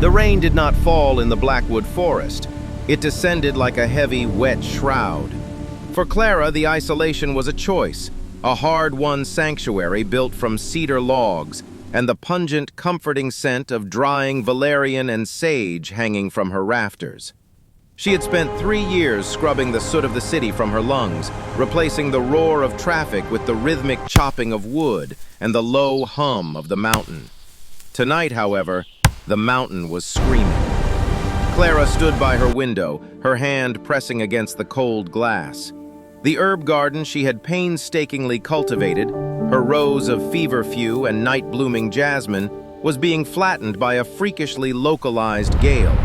The rain did not fall in the Blackwood Forest. It descended like a heavy, wet shroud. For Clara, the isolation was a choice, a hard-won sanctuary built from cedar logs and the pungent, comforting scent of drying valerian and sage hanging from her rafters. She had spent 3 years scrubbing the soot of the city from her lungs, replacing the roar of traffic with the rhythmic chopping of wood and the low hum of the mountain. Tonight, however, the mountain was screaming. Clara stood by her window, her hand pressing against the cold glass. The herb garden she had painstakingly cultivated, her rows of feverfew and night-blooming jasmine, was being flattened by a freakishly localized gale.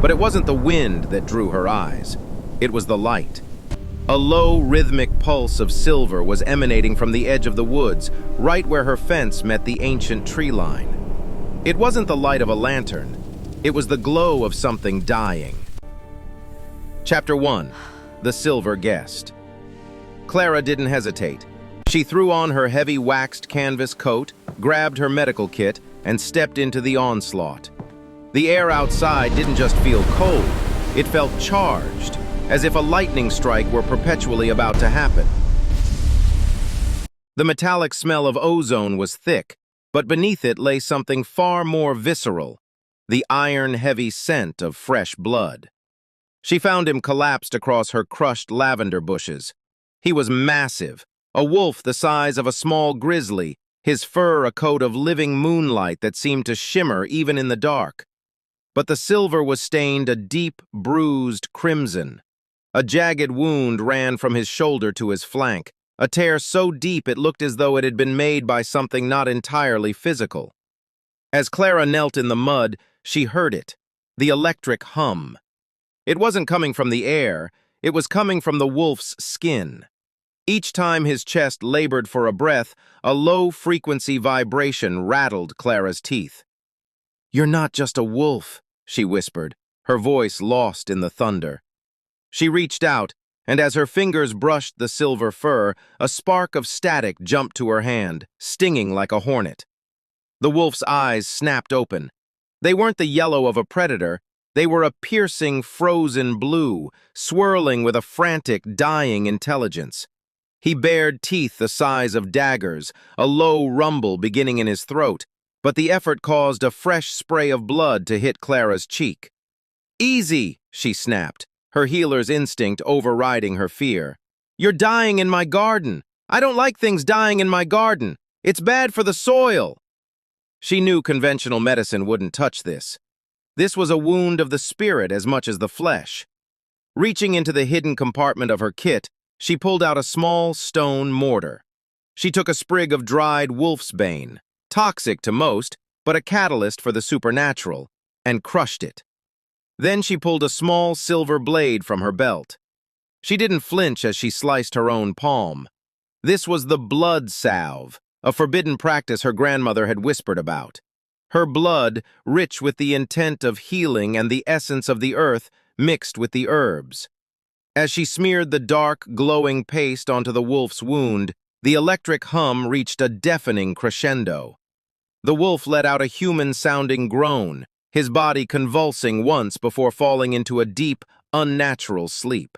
But it wasn't the wind that drew her eyes. It was the light. A low, rhythmic pulse of silver was emanating from the edge of the woods, right where her fence met the ancient tree line. It wasn't the light of a lantern. It was the glow of something dying. Chapter 1. The Silver Guest. Clara didn't hesitate. She threw on her heavy waxed canvas coat, grabbed her medical kit, and stepped into the onslaught. The air outside didn't just feel cold, it felt charged, as if a lightning strike were perpetually about to happen. The metallic smell of ozone was thick, but beneath it lay something far more visceral, the iron-heavy scent of fresh blood. She found him collapsed across her crushed lavender bushes. He was massive, a wolf the size of a small grizzly, his fur a coat of living moonlight that seemed to shimmer even in the dark. But the silver was stained a deep, bruised crimson. A jagged wound ran from his shoulder to his flank, a tear so deep it looked as though it had been made by something not entirely physical. As Clara knelt in the mud, she heard it, the electric hum. It wasn't coming from the air, it was coming from the wolf's skin. Each time his chest labored for a breath, a low-frequency vibration rattled Clara's teeth. "You're not just a wolf," she whispered, her voice lost in the thunder. She reached out, and as her fingers brushed the silver fur, a spark of static jumped to her hand, stinging like a hornet. The wolf's eyes snapped open. They weren't the yellow of a predator, they were a piercing, frozen blue, swirling with a frantic, dying intelligence. He bared teeth the size of daggers, a low rumble beginning in his throat, but the effort caused a fresh spray of blood to hit Clara's cheek. "Easy," she snapped, her healer's instinct overriding her fear. "You're dying in my garden. I don't like things dying in my garden. It's bad for the soil." She knew conventional medicine wouldn't touch this. This was a wound of the spirit as much as the flesh. Reaching into the hidden compartment of her kit, she pulled out a small stone mortar. She took a sprig of dried wolf's bane, toxic to most, but a catalyst for the supernatural, and crushed it. Then she pulled a small silver blade from her belt. She didn't flinch as she sliced her own palm. This was the Blood-Salve, a forbidden practice her grandmother had whispered about. Her blood, rich with the intent of healing and the essence of the earth, mixed with the herbs. As she smeared the dark, glowing paste onto the wolf's wound, the electric hum reached a deafening crescendo. The wolf let out a human-sounding groan, his body convulsing once before falling into a deep, unnatural sleep.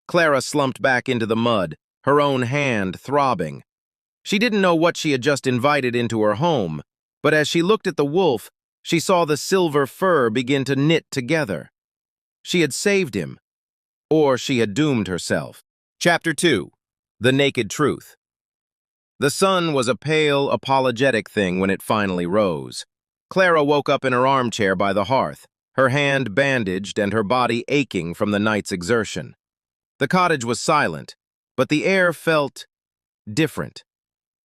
Clara slumped back into the mud, her own hand throbbing. She didn't know what she had just invited into her home, but as she looked at the wolf, she saw the silver fur begin to knit together. She had saved him, or she had doomed herself. Chapter 2. The Naked Truth. The sun was a pale, apologetic thing when it finally rose. Clara woke up in her armchair by the hearth, her hand bandaged and her body aching from the night's exertion. The cottage was silent, but the air felt different.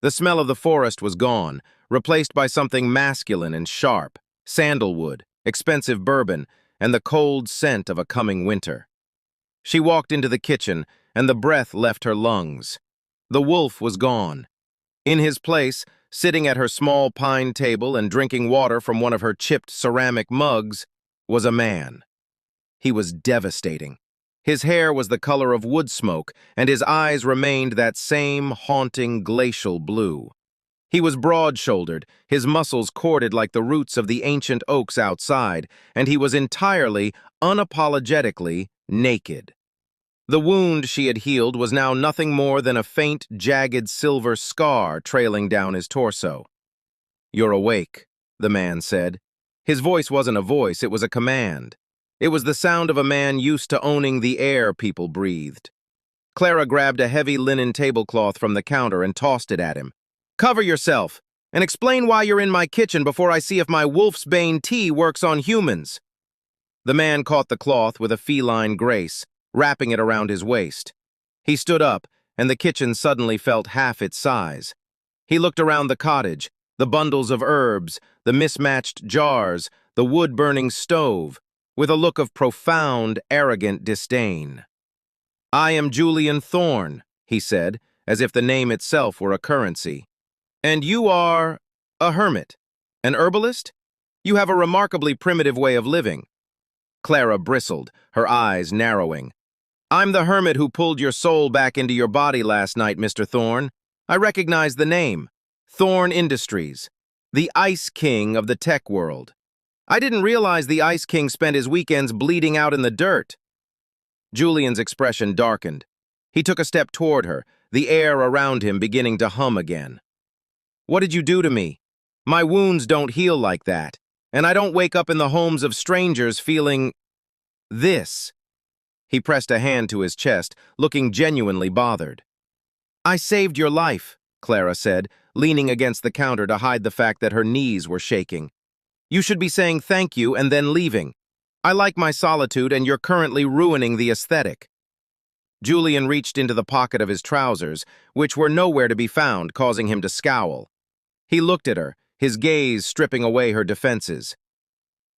The smell of the forest was gone, replaced by something masculine and sharp, sandalwood, expensive bourbon, and the cold scent of a coming winter. She walked into the kitchen, and the breath left her lungs. The wolf was gone. In his place, sitting at her small pine table and drinking water from one of her chipped ceramic mugs, was a man. He was devastating. His hair was the color of wood smoke, and his eyes remained that same haunting glacial blue. He was broad-shouldered, his muscles corded like the roots of the ancient oaks outside, and he was entirely, unapologetically, naked. The wound she had healed was now nothing more than a faint, jagged silver scar trailing down his torso. "You're awake," the man said. His voice wasn't a voice, it was a command. It was the sound of a man used to owning the air people breathed. Clara grabbed a heavy linen tablecloth from the counter and tossed it at him. "Cover yourself, and explain why you're in my kitchen before I see if my wolf's bane tea works on humans." The man caught the cloth with a feline grace, wrapping it around his waist. He stood up, and the kitchen suddenly felt half its size. He looked around the cottage, the bundles of herbs, the mismatched jars, the wood-burning stove, with a look of profound, arrogant disdain. "I am Julian Thorne," he said, as if the name itself were a currency. "And you are a hermit, an herbalist? You have a remarkably primitive way of living." Clara bristled, her eyes narrowing. "I'm the hermit who pulled your soul back into your body last night, Mr. Thorne. I recognize the name. Thorne Industries, the Ice King of the tech world. I didn't realize the Ice King spent his weekends bleeding out in the dirt." Julian's expression darkened. He took a step toward her, the air around him beginning to hum again. "What did you do to me? My wounds don't heal like that, and I don't wake up in the homes of strangers feeling this." He pressed a hand to his chest, looking genuinely bothered. "I saved your life," Clara said, leaning against the counter to hide the fact that her knees were shaking. "You should be saying thank you and then leaving. I like my solitude, and you're currently ruining the aesthetic." Julian reached into the pocket of his trousers, which were nowhere to be found, causing him to scowl. He looked at her, his gaze stripping away her defenses.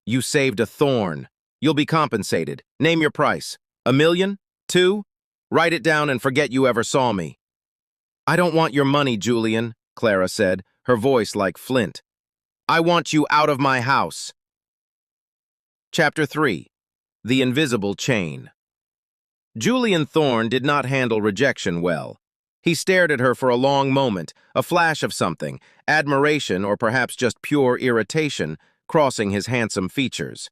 "You saved a thorn. You'll be compensated. Name your price. 1,000,000? 2? Write it down and forget you ever saw me." "I don't want your money, Julian," Clara said, her voice like flint. "I want you out of my house." Chapter 3. The Invisible Chain. Julian Thorne did not handle rejection well. He stared at her for a long moment, a flash of something, admiration or perhaps just pure irritation, crossing his handsome features.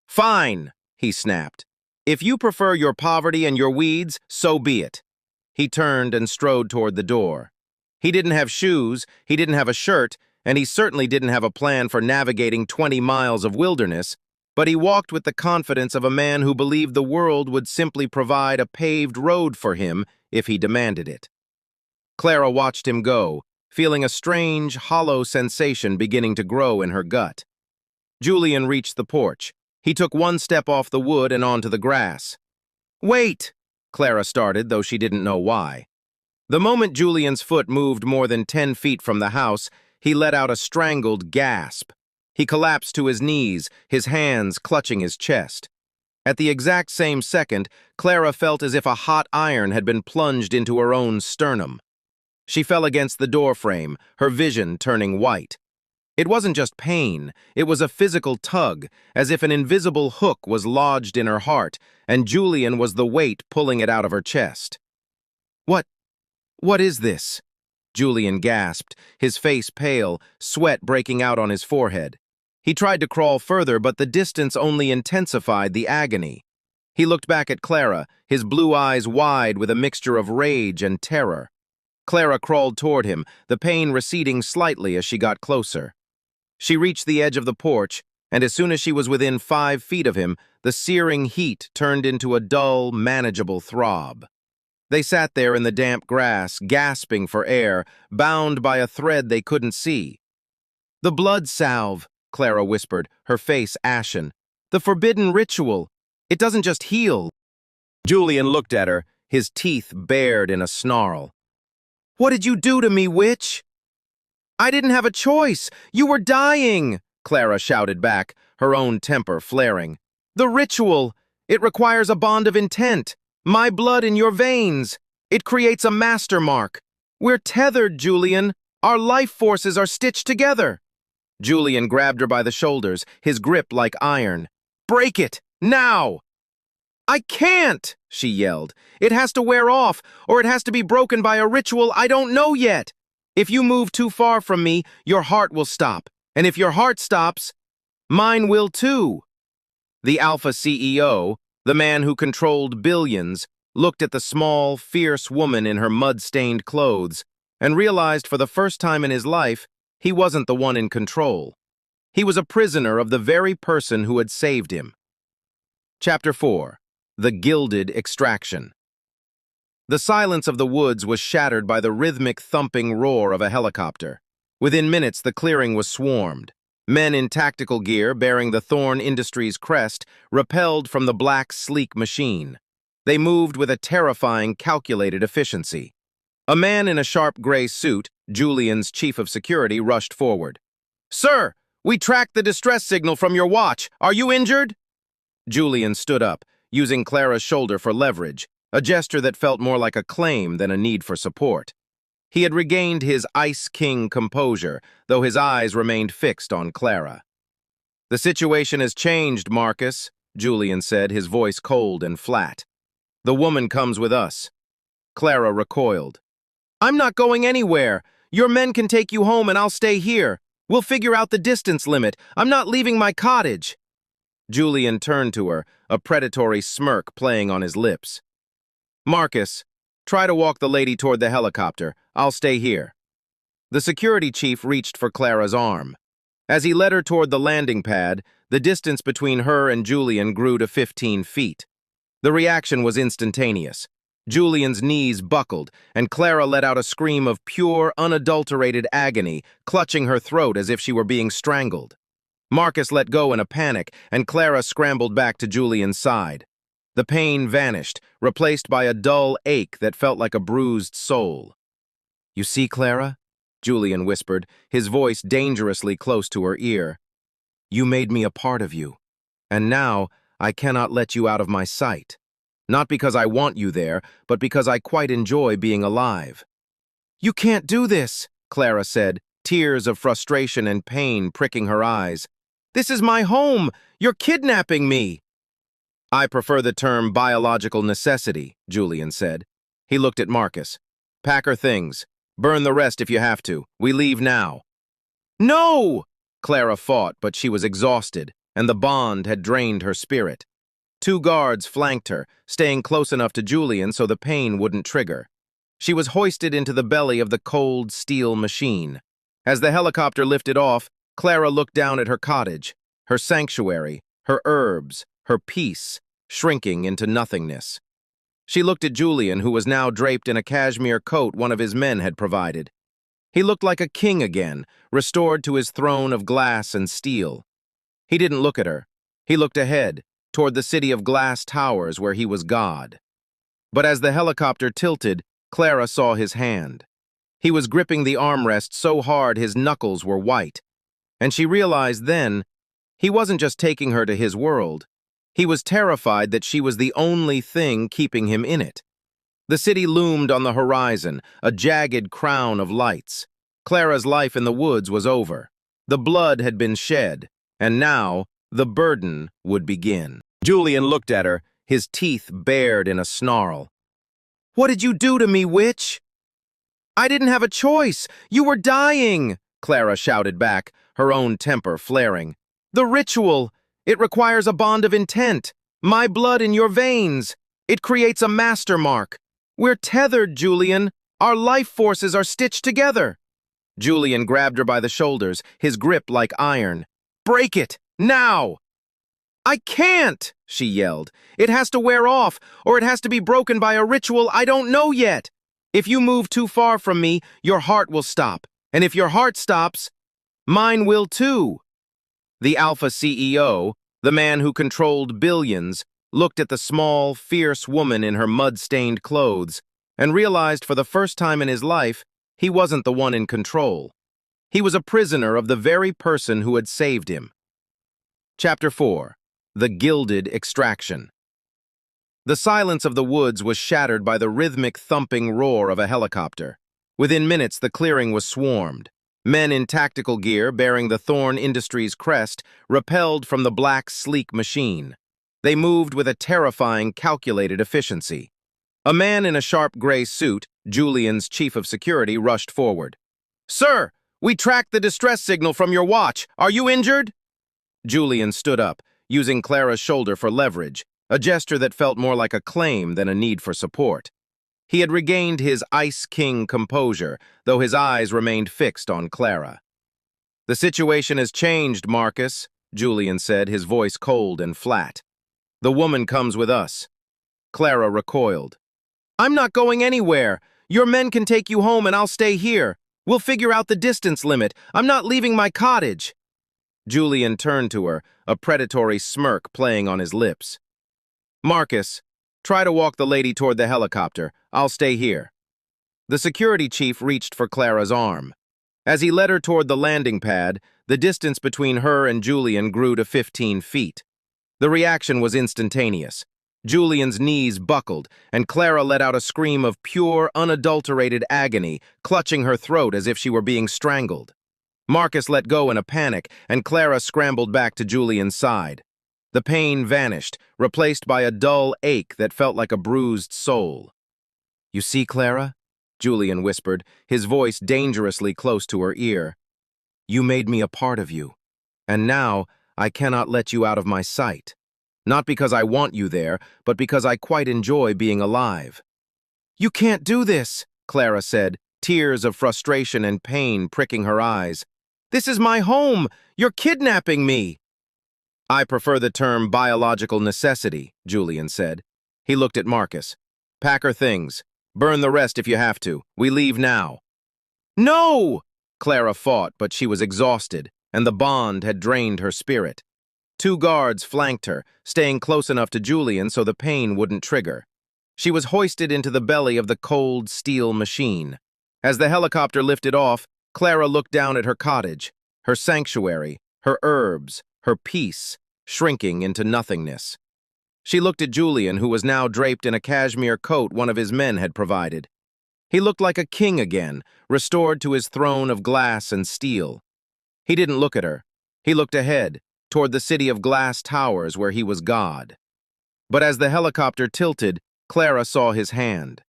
"Fine," he snapped. "If you prefer your poverty and your weeds, so be it." He turned and strode toward the door. He didn't have shoes, he didn't have a shirt, and he certainly didn't have a plan for navigating 20 miles of wilderness, but he walked with the confidence of a man who believed the world would simply provide a paved road for him if he demanded it. Clara watched him go, feeling a strange, hollow sensation beginning to grow in her gut. Julian reached the porch. He took one step off the wood and onto the grass. "Wait!" Clara started, though she didn't know why. The moment Julian's foot moved more than 10 feet from the house, he let out a strangled gasp. He collapsed to his knees, his hands clutching his chest. At the exact same second, Clara felt as if a hot iron had been plunged into her own sternum. She fell against the doorframe, her vision turning white. It wasn't just pain, it was a physical tug, as if an invisible hook was lodged in her heart, and Julian was the weight pulling it out of her chest. What is this?" Julian gasped, his face pale, sweat breaking out on his forehead. He tried to crawl further, but the distance only intensified the agony. He looked back at Clara, his blue eyes wide with a mixture of rage and terror. Clara crawled toward him, the pain receding slightly as she got closer. She reached the edge of the porch, and as soon as she was within 5 feet of him, the searing heat turned into a dull, manageable throb. They sat there in the damp grass, gasping for air, bound by a thread they couldn't see. "The Blood-Salve," Clara whispered, her face ashen. "The forbidden ritual. It doesn't just heal." Julian looked at her, his teeth bared in a snarl. "What did you do to me, witch?" "I didn't have a choice. You were dying," Clara shouted back, her own temper flaring. "The ritual. It requires a bond of intent. My blood in your veins. It creates a master mark. We're tethered, Julian. Our life forces are stitched together." Julian grabbed her by the shoulders, his grip like iron. "Break it, now!" "I can't," she yelled. "It has to wear off, or it has to be broken by a ritual I don't know yet." If you move too far from me, your heart will stop. And if your heart stops, mine will too. The Alpha CEO, the man who controlled billions, looked at the small, fierce woman in her mud-stained clothes and realized for the first time in his life he wasn't the one in control. He was a prisoner of the very person who had saved him. Chapter 4. The Gilded Extraction. The silence of the woods was shattered by the rhythmic thumping roar of a helicopter. Within minutes, the clearing was swarmed. Men in tactical gear bearing the Thorn Industries crest repelled from the black, sleek machine. They moved with a terrifying, calculated efficiency. A man in a sharp gray suit, Julian's chief of security, rushed forward. "Sir, we tracked the distress signal from your watch. Are you injured?" Julian stood up, using Clara's shoulder for leverage, a gesture that felt more like a claim than a need for support. He had regained his Ice King composure, though his eyes remained fixed on Clara. "The situation has changed, Marcus," Julian said, his voice cold and flat. "The woman comes with us." Clara recoiled. "I'm not going anywhere. Your men can take you home and I'll stay here. We'll figure out the distance limit. I'm not leaving my cottage." Julian turned to her, a predatory smirk playing on his lips. "Marcus, try to walk the lady toward the helicopter. I'll stay here." The security chief reached for Clara's arm. As he led her toward the landing pad, the distance between her and Julian grew to 15 feet. The reaction was instantaneous. Julian's knees buckled, and Clara let out a scream of pure, unadulterated agony, clutching her throat as if she were being strangled. Marcus let go in a panic, and Clara scrambled back to Julian's side. The pain vanished, replaced by a dull ache that felt like a bruised soul. "You see, Clara?" Julian whispered, his voice dangerously close to her ear. "You made me a part of you, and now I cannot let you out of my sight. Not because I want you there, but because I quite enjoy being alive." "You can't do this," Clara said, tears of frustration and pain pricking her eyes. "This is my home. You're kidnapping me." "I prefer the term biological necessity," Julian said. He looked at Marcus. "Pack her things. Burn the rest if you have to. We leave now." "No!" Clara fought, but she was exhausted, and the bond had drained her spirit. Two guards flanked her, staying close enough to Julian so the pain wouldn't trigger. She was hoisted into the belly of the cold steel machine. As the helicopter lifted off, Clara looked down at her cottage, her sanctuary, her herbs, her peace, shrinking into nothingness. She looked at Julian, who was now draped in a cashmere coat one of his men had provided. He looked like a king again, restored to his throne of glass and steel. He didn't look at her. He looked ahead, toward the city of glass towers where he was God. But as the helicopter tilted, Clara saw his hand. He was gripping the armrest so hard his knuckles were white. And she realized then, he wasn't just taking her to his world. He was terrified that she was the only thing keeping him in it. The city loomed on the horizon, a jagged crown of lights. Clara's life in the woods was over. The blood had been shed, and now the burden would begin. Julian looked at her, his teeth bared in a snarl. "What did you do to me, witch?" "I didn't have a choice. You were dying," Clara shouted back, her own temper flaring. "The ritual. It requires a bond of intent. My blood in your veins. It creates a master mark. We're tethered, Julian. Our life forces are stitched together." Julian grabbed her by the shoulders, his grip like iron. "Break it, now!" "I can't," she yelled. "It has to wear off, or it has to be broken by a ritual I don't know yet. If you move too far from me, your heart will stop. And if your heart stops, mine will too." The Alpha CEO, the man who controlled billions, looked at the small, fierce woman in her mud-stained clothes and realized for the first time in his life he wasn't the one in control. He was a prisoner of the very person who had saved him. Chapter 4. The Gilded Extraction. The silence of the woods was shattered by the rhythmic thumping roar of a helicopter. Within minutes, the clearing was swarmed. Men in tactical gear bearing the Thorn Industries crest repelled from the black, sleek machine. They moved with a terrifying, calculated efficiency. A man in a sharp gray suit, Julian's chief of security, rushed forward. Sir, we tracked the distress signal from your watch. Are you injured? Julian stood up, using Clara's shoulder for leverage, a gesture that felt more like a claim than a need for support. He had regained his Ice King composure, though his eyes remained fixed on Clara. The situation has changed, Marcus, Julian said, his voice cold and flat. The woman comes with us. Clara recoiled. I'm not going anywhere. Your men can take you home and I'll stay here. We'll figure out the distance limit. I'm not leaving my cottage. Julian turned to her, a predatory smirk playing on his lips. Marcus, try to walk the lady toward the helicopter. I'll stay here. The security chief reached for Clara's arm. As he led her toward the landing pad, the distance between her and Julian grew to 15 feet. The reaction was instantaneous. Julian's knees buckled, and Clara let out a scream of pure, unadulterated agony, clutching her throat as if she were being strangled. Marcus let go in a panic, and Clara scrambled back to Julian's side. The pain vanished, replaced by a dull ache that felt like a bruised soul. You see, Clara? Julian whispered, his voice dangerously close to her ear. You made me a part of you, and now I cannot let you out of my sight. Not because I want you there, but because I quite enjoy being alive. You can't do this, Clara said, tears of frustration and pain pricking her eyes. This is my home. You're kidnapping me. I prefer the term biological necessity, Julian said. He looked at Marcus. Pack her things. Burn the rest if you have to. We leave now. No! Clara fought, but she was exhausted, and the bond had drained her spirit. 2 guards flanked her, staying close enough to Julian so the pain wouldn't trigger. She was hoisted into the belly of the cold steel machine. As the helicopter lifted off, Clara looked down at her cottage, her sanctuary, her herbs, her peace, shrinking into nothingness. She looked at Julian, who was now draped in a cashmere coat one of his men had provided. He looked like a king again, restored to his throne of glass and steel. He didn't look at her. He looked ahead, toward the city of glass towers where he was God. But as the helicopter tilted, Clara saw his hand.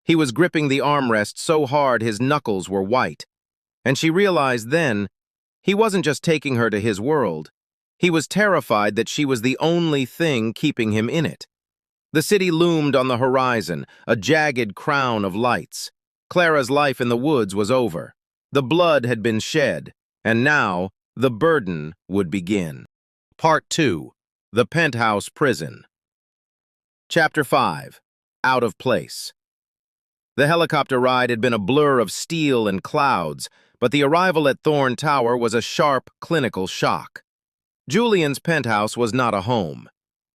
He was gripping the armrest so hard his knuckles were white. And she realized then, he wasn't just taking her to his world. He was terrified that she was the only thing keeping him in it. The city loomed on the horizon, a jagged crown of lights. Clara's life in the woods was over. The blood had been shed, and now the burden would begin. Part 2. The Penthouse Prison. Chapter 5. Out of Place. The helicopter ride had been a blur of steel and clouds, but the arrival at Thorn Tower was a sharp, clinical shock. Julian's penthouse was not a home.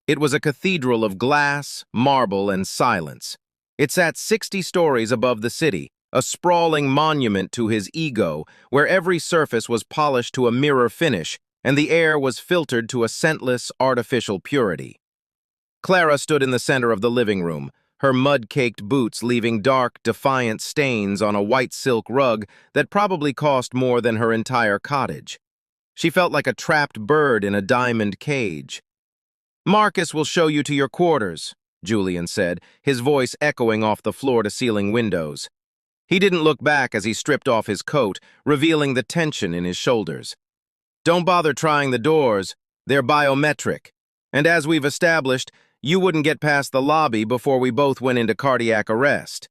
It was a cathedral of glass, marble, and silence. It sat 60 stories above the city, a sprawling monument to his ego, where every surface was polished to a mirror finish, and the air was filtered to a scentless, artificial purity. Clara stood in the center of the living room, her mud-caked boots leaving dark, defiant stains on a white silk rug that probably cost more than her entire cottage. She felt like a trapped bird in a diamond cage. Marcus will show you to your quarters, Julian said, his voice echoing off the floor-to-ceiling windows. He didn't look back as he stripped off his coat, revealing the tension in his shoulders. Don't bother trying the doors, they're biometric. And as we've established, you wouldn't get past the lobby before we both went into cardiac arrest.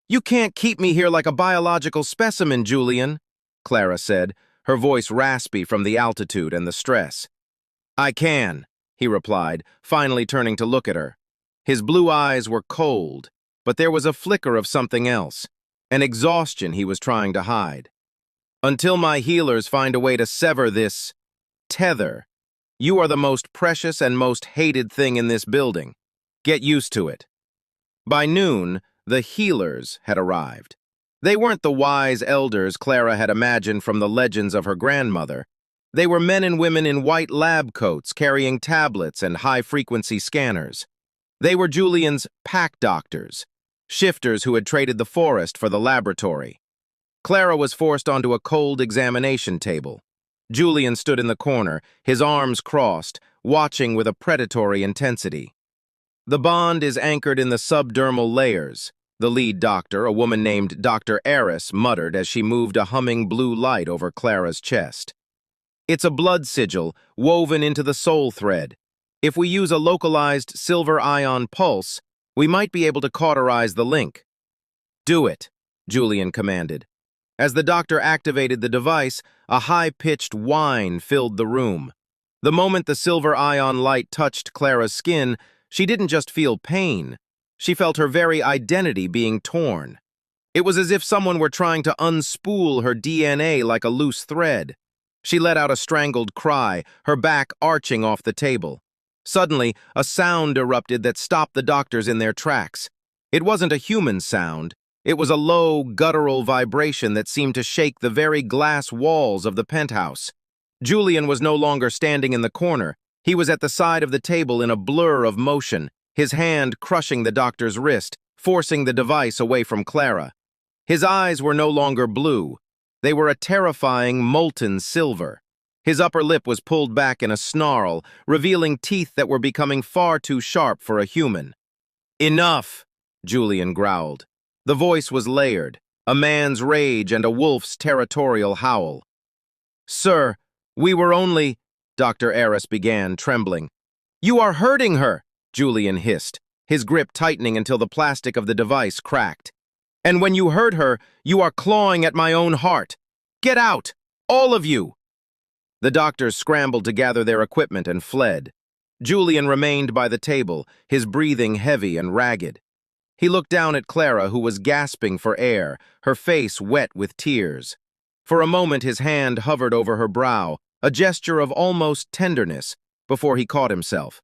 You can't keep me here like a biological specimen, Julian, Clara said, her voice raspy from the altitude and the stress. I can, he replied, finally turning to look at her. His blue eyes were cold, but there was a flicker of something else, an exhaustion he was trying to hide. Until my healers find a way to sever this tether, you are the most precious and most hated thing in this building. Get used to it. By noon, the healers had arrived. They weren't the wise elders Clara had imagined from the legends of her grandmother. They were men and women in white lab coats carrying tablets and high-frequency scanners. They were Julian's pack doctors, shifters who had traded the forest for the laboratory. Clara was forced onto a cold examination table. Julian stood in the corner, his arms crossed, watching with a predatory intensity. The bond is anchored in the subdermal layers, The lead doctor, a woman named Dr. Eris, muttered as she moved a humming blue light over Clara's chest. It's a blood sigil woven into the soul thread. If we use a localized silver ion pulse, we might be able to cauterize the link. Do it, Julian commanded. As the doctor activated the device, a high-pitched whine filled the room. The moment the silver ion light touched Clara's skin, she didn't just feel pain. She felt her very identity being torn. It was as if someone were trying to unspool her DNA like a loose thread. She let out a strangled cry, her back arching off the table. Suddenly, a sound erupted that stopped the doctors in their tracks. It wasn't a human sound. It was a low, guttural vibration that seemed to shake the very glass walls of the penthouse. Julian was no longer standing in the corner. He was at the side of the table in a blur of motion, his hand crushing the doctor's wrist, forcing the device away from Clara. His eyes were no longer blue. They were a terrifying, molten silver. His upper lip was pulled back in a snarl, revealing teeth that were becoming far too sharp for a human. "Enough," Julian growled. The voice was layered, a man's rage and a wolf's territorial howl. "Sir, we were only—" Dr. Eris began, trembling. "You are hurting her," Julian hissed, his grip tightening until the plastic of the device cracked. "And when you hurt her, you are clawing at my own heart. Get out, all of you!" The doctors scrambled to gather their equipment and fled. Julian remained by the table, his breathing heavy and ragged. He looked down at Clara, who was gasping for air, her face wet with tears. For a moment his hand hovered over her brow, a gesture of almost tenderness, before he caught himself.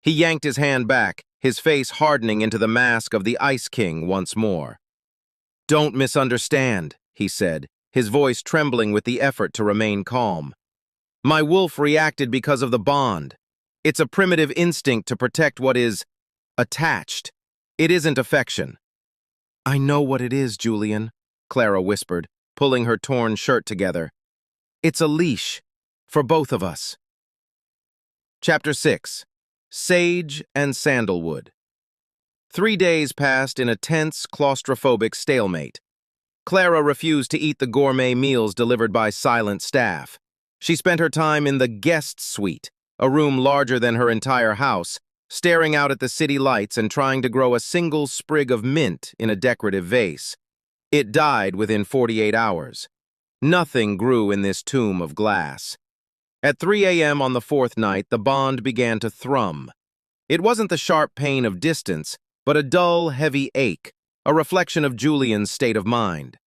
He yanked his hand back, his face hardening into the mask of the Ice King once more. "Don't misunderstand," he said, his voice trembling with the effort to remain calm. "My wolf reacted because of the bond. It's a primitive instinct to protect what is attached. It isn't affection." "I know what it is, Julian," Clara whispered, pulling her torn shirt together. "It's a leash, for both of us." Chapter 6. Sage and Sandalwood. 3 days passed in a tense, claustrophobic stalemate. Clara refused to eat the gourmet meals delivered by silent staff. She spent her time in the guest suite, a room larger than her entire house, staring out at the city lights and trying to grow a single sprig of mint in a decorative vase. It died within 48 hours. Nothing grew in this tomb of glass. At 3 a.m. on the fourth night, the bond began to thrum. It wasn't the sharp pain of distance, but a dull, heavy ache, a reflection of Julian's state of mind.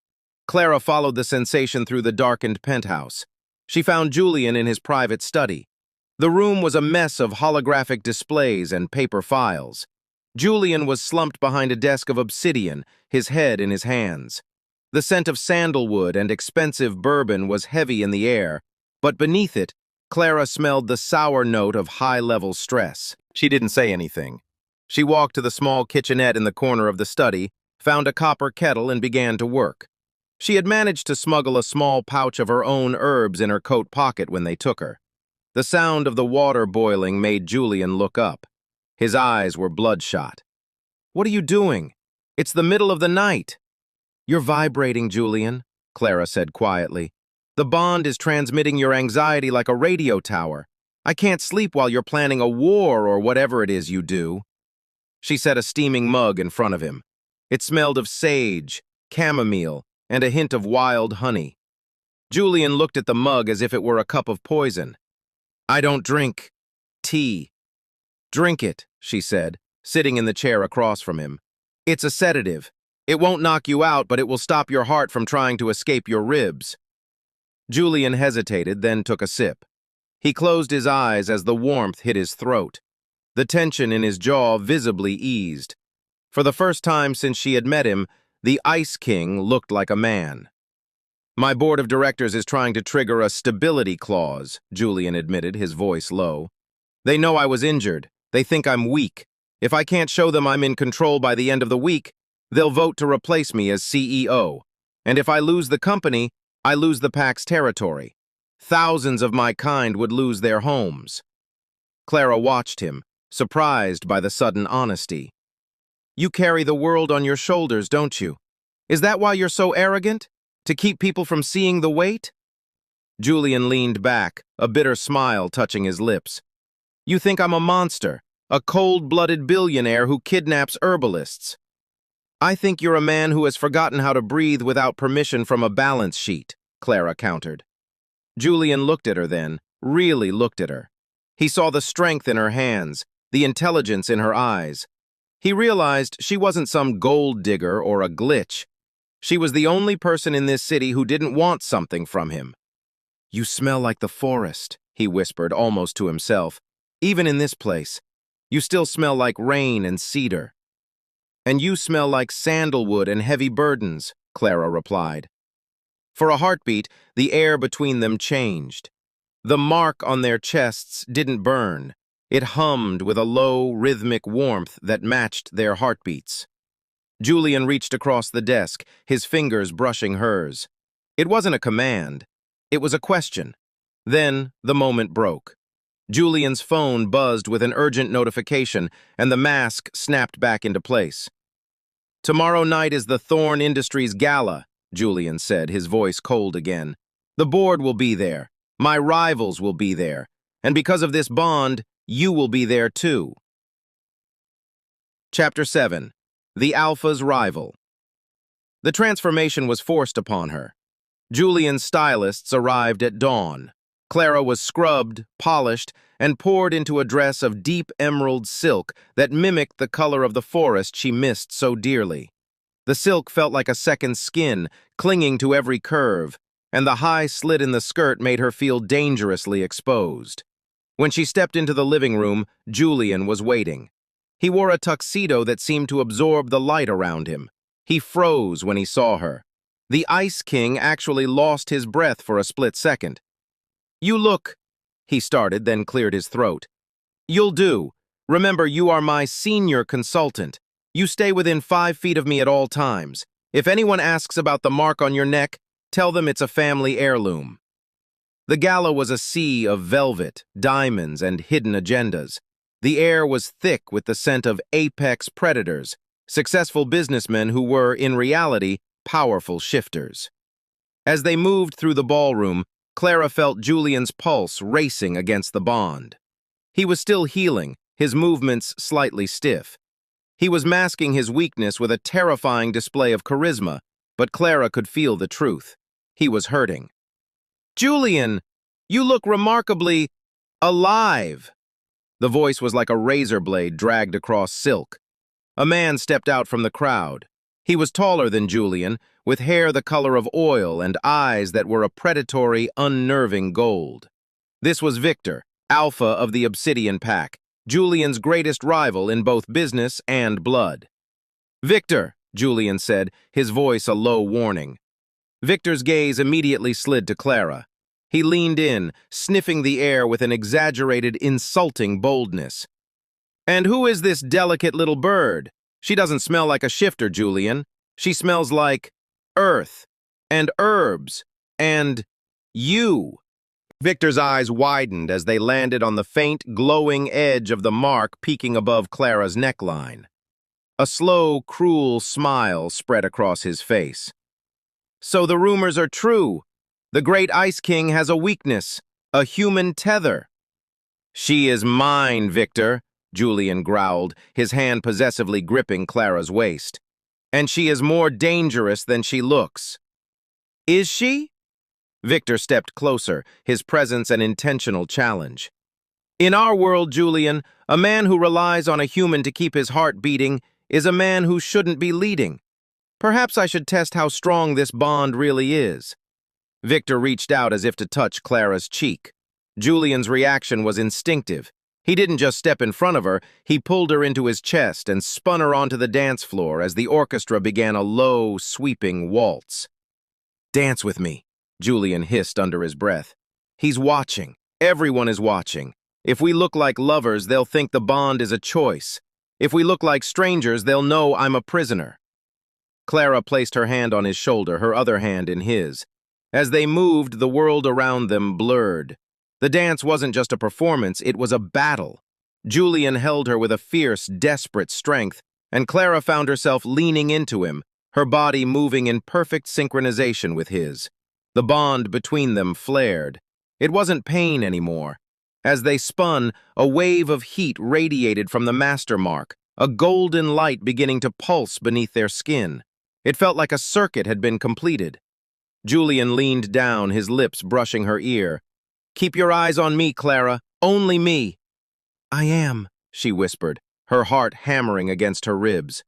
Clara followed the sensation through the darkened penthouse. She found Julian in his private study. The room was a mess of holographic displays and paper files. Julian was slumped behind a desk of obsidian, his head in his hands. The scent of sandalwood and expensive bourbon was heavy in the air, but beneath it, Clara smelled the sour note of high-level stress. She didn't say anything. She walked to the small kitchenette in the corner of the study, found a copper kettle, and began to work. She had managed to smuggle a small pouch of her own herbs in her coat pocket when they took her. The sound of the water boiling made Julian look up. His eyes were bloodshot. "What are you doing? It's the middle of the night." "You're vibrating, Julian," Clara said quietly. "The bond is transmitting your anxiety like a radio tower. I can't sleep while you're planning a war or whatever it is you do." She set a steaming mug in front of him. It smelled of sage, chamomile, and a hint of wild honey. Julian looked at the mug as if it were a cup of poison. "I don't drink tea." "Drink it," she said, sitting in the chair across from him. "It's a sedative. It won't knock you out, but it will stop your heart from trying to escape your ribs." Julian hesitated, then took a sip. He closed his eyes as the warmth hit his throat. The tension in his jaw visibly eased. For the first time since she had met him, the Ice King looked like a man. "My board of directors is trying to trigger a stability clause," Julian admitted, his voice low. "They know I was injured. They think I'm weak. If I can't show them I'm in control by the end of the week, they'll vote to replace me as CEO. And if I lose the company, I lose the pack's territory. Thousands of my kind would lose their homes." Clara watched him, surprised by the sudden honesty. You carry the world on your shoulders, don't you? Is that why you're so arrogant? To keep people from seeing the weight? Julian leaned back, a bitter smile touching his lips. You think I'm a monster, a cold-blooded billionaire who kidnaps herbalists. I think you're a man who has forgotten how to breathe without permission from a balance sheet, Clara countered. Julian looked at her then, really looked at her. He saw the strength in her hands, the intelligence in her eyes. He realized she wasn't some gold digger or a glitch. She was the only person in this city who didn't want something from him. You smell like the forest, he whispered almost to himself. Even in this place, you still smell like rain and cedar. And you smell like sandalwood and heavy burdens, Clara replied. For a heartbeat, the air between them changed. The mark on their chests didn't burn. It hummed with a low, rhythmic warmth that matched their heartbeats. Julian reached across the desk, his fingers brushing hers. It wasn't a command. It was a question. Then the moment broke. Julian's phone buzzed with an urgent notification, and the mask snapped back into place. Tomorrow night is the Thorn Industries Gala, Julian said, his voice cold again. The board will be there. My rivals will be there. And because of this bond, you will be there too. Chapter 7. The Alpha's Rival. The transformation was forced upon her. Julian's stylists arrived at dawn. Clara was scrubbed, polished, and poured into a dress of deep emerald silk that mimicked the color of the forest she missed so dearly. The silk felt like a second skin, clinging to every curve, and the high slit in the skirt made her feel dangerously exposed. When she stepped into the living room, Julian was waiting. He wore a tuxedo that seemed to absorb the light around him. He froze when he saw her. The Ice King actually lost his breath for a split second. You look, he started, then cleared his throat. You'll do. Remember, you are my senior consultant. You stay within 5 feet of me at all times. If anyone asks about the mark on your neck, tell them it's a family heirloom. The gala was a sea of velvet, diamonds, and hidden agendas. The air was thick with the scent of apex predators, successful businessmen who were, in reality, powerful shifters. As they moved through the ballroom, Clara felt Julian's pulse racing against the bond. He was still healing, his movements slightly stiff. He was masking his weakness with a terrifying display of charisma, but Clara could feel the truth. He was hurting. Julian, you look remarkably alive. The voice was like a razor blade dragged across silk. A man stepped out from the crowd. He was taller than Julian, with hair the color of oil and eyes that were a predatory, unnerving gold. This was Victor, Alpha of the Obsidian Pack, Julian's greatest rival in both business and blood. Victor, Julian said, his voice a low warning. Victor's gaze immediately slid to Clara. He leaned in, sniffing the air with an exaggerated, insulting boldness. And who is this delicate little bird? She doesn't smell like a shifter, Julian. She smells like earth and herbs and you. Victor's eyes widened as they landed on the faint, glowing edge of the mark peeking above Clara's neckline. A slow, cruel smile spread across his face. So the rumors are true. The great Ice King has a weakness, a human tether. She is mine, Victor, Julian growled, his hand possessively gripping Clara's waist. And she is more dangerous than she looks. Is she? Victor stepped closer, his presence an intentional challenge. In our world, Julian, a man who relies on a human to keep his heart beating is a man who shouldn't be leading. Perhaps I should test how strong this bond really is. Victor reached out as if to touch Clara's cheek. Julian's reaction was instinctive. He didn't just step in front of her, he pulled her into his chest and spun her onto the dance floor as the orchestra began a low, sweeping waltz. Dance with me, Julian hissed under his breath. He's watching. Everyone is watching. If we look like lovers, they'll think the bond is a choice. If we look like strangers, they'll know I'm a prisoner. Clara placed her hand on his shoulder, her other hand in his. As they moved, the world around them blurred. The dance wasn't just a performance, it was a battle. Julian held her with a fierce, desperate strength, and Clara found herself leaning into him, her body moving in perfect synchronization with his. The bond between them flared. It wasn't pain anymore. As they spun, a wave of heat radiated from the master mark, a golden light beginning to pulse beneath their skin. It felt like a circuit had been completed. Julian leaned down, his lips brushing her ear. "Keep your eyes on me, Clara. Only me." "I am," she whispered, her heart hammering against her ribs.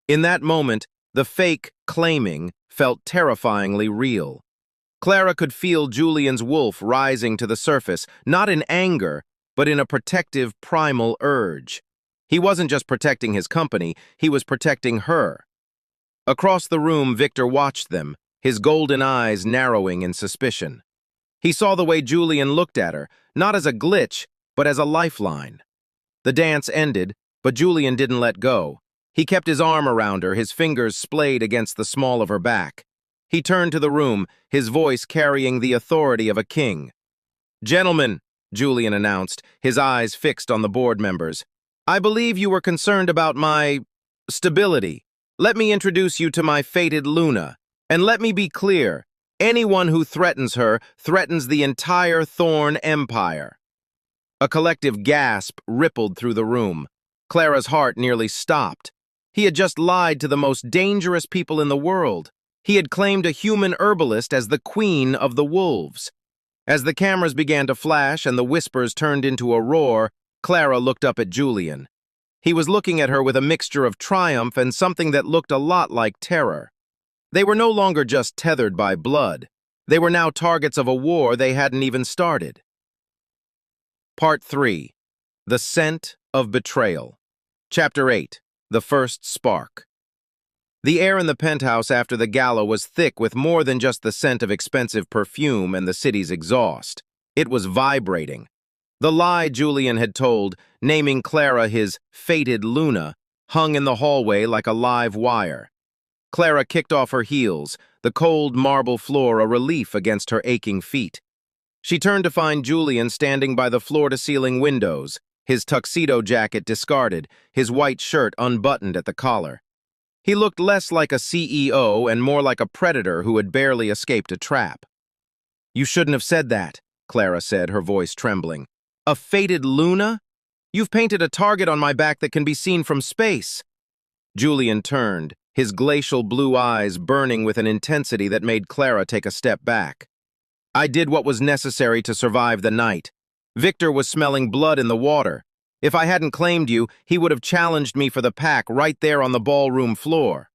In that moment, the fake claiming felt terrifyingly real. Clara could feel Julian's wolf rising to the surface, not in anger, but in a protective, primal urge. He wasn't just protecting his company, he was protecting her. Across the room, Victor watched them, his golden eyes narrowing in suspicion. He saw the way Julian looked at her, not as a glitch, but as a lifeline. The dance ended, but Julian didn't let go. He kept his arm around her, his fingers splayed against the small of her back. He turned to the room, his voice carrying the authority of a king. "Gentlemen," Julian announced, his eyes fixed on the board members, "I believe you were concerned about my stability. Let me introduce you to my fated Luna. And let me be clear, anyone who threatens her threatens the entire Thorn Empire." A collective gasp rippled through the room. Clara's heart nearly stopped. He had just lied to the most dangerous people in the world. He had claimed a human herbalist as the queen of the wolves. As the cameras began to flash and the whispers turned into a roar, Clara looked up at Julian. He was looking at her with a mixture of triumph and something that looked a lot like terror. They were no longer just tethered by blood. They were now targets of a war they hadn't even started. Part 3. The Scent of Betrayal. Chapter 8. The First Spark. The air in the penthouse after the gala was thick with more than just the scent of expensive perfume and the city's exhaust. It was vibrating. The lie Julian had told, naming Clara his fated Luna, hung in the hallway like a live wire. Clara kicked off her heels, the cold marble floor a relief against her aching feet. She turned to find Julian standing by the floor-to-ceiling windows, his tuxedo jacket discarded, his white shirt unbuttoned at the collar. He looked less like a CEO and more like a predator who had barely escaped a trap. "You shouldn't have said that," Clara said, her voice trembling. "A fated Luna? You've painted a target on my back that can be seen from space." Julian turned, his glacial blue eyes burning with an intensity that made Clara take a step back. "I did what was necessary to survive the night. Victor was smelling blood in the water. If I hadn't claimed you, he would have challenged me for the pack right there on the ballroom floor.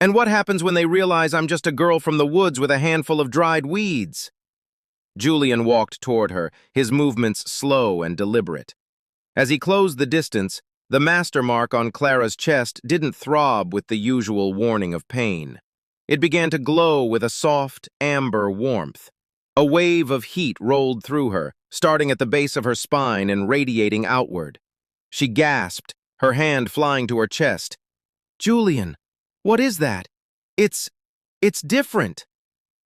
And what happens when they realize I'm just a girl from the woods with a handful of dried weeds?" Julian walked toward her, his movements slow and deliberate. As he closed the distance, the master mark on Clara's chest didn't throb with the usual warning of pain. It began to glow with a soft, amber warmth. A wave of heat rolled through her, starting at the base of her spine and radiating outward. She gasped, her hand flying to her chest. "Julian, what is that? It's different."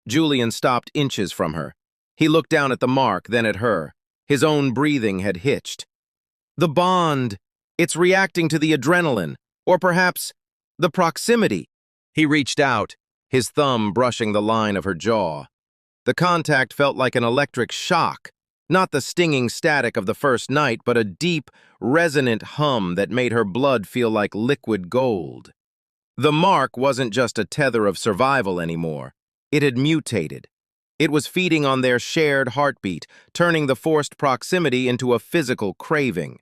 Julian stopped inches from her. He looked down at the mark, then at her. His own breathing had hitched. "The bond. It's reacting to the adrenaline, or perhaps the proximity." He reached out, his thumb brushing the line of her jaw. The contact felt like an electric shock, not the stinging static of the first night, but a deep, resonant hum that made her blood feel like liquid gold. The mark wasn't just a tether of survival anymore. It had mutated. It was feeding on their shared heartbeat, turning the forced proximity into a physical craving.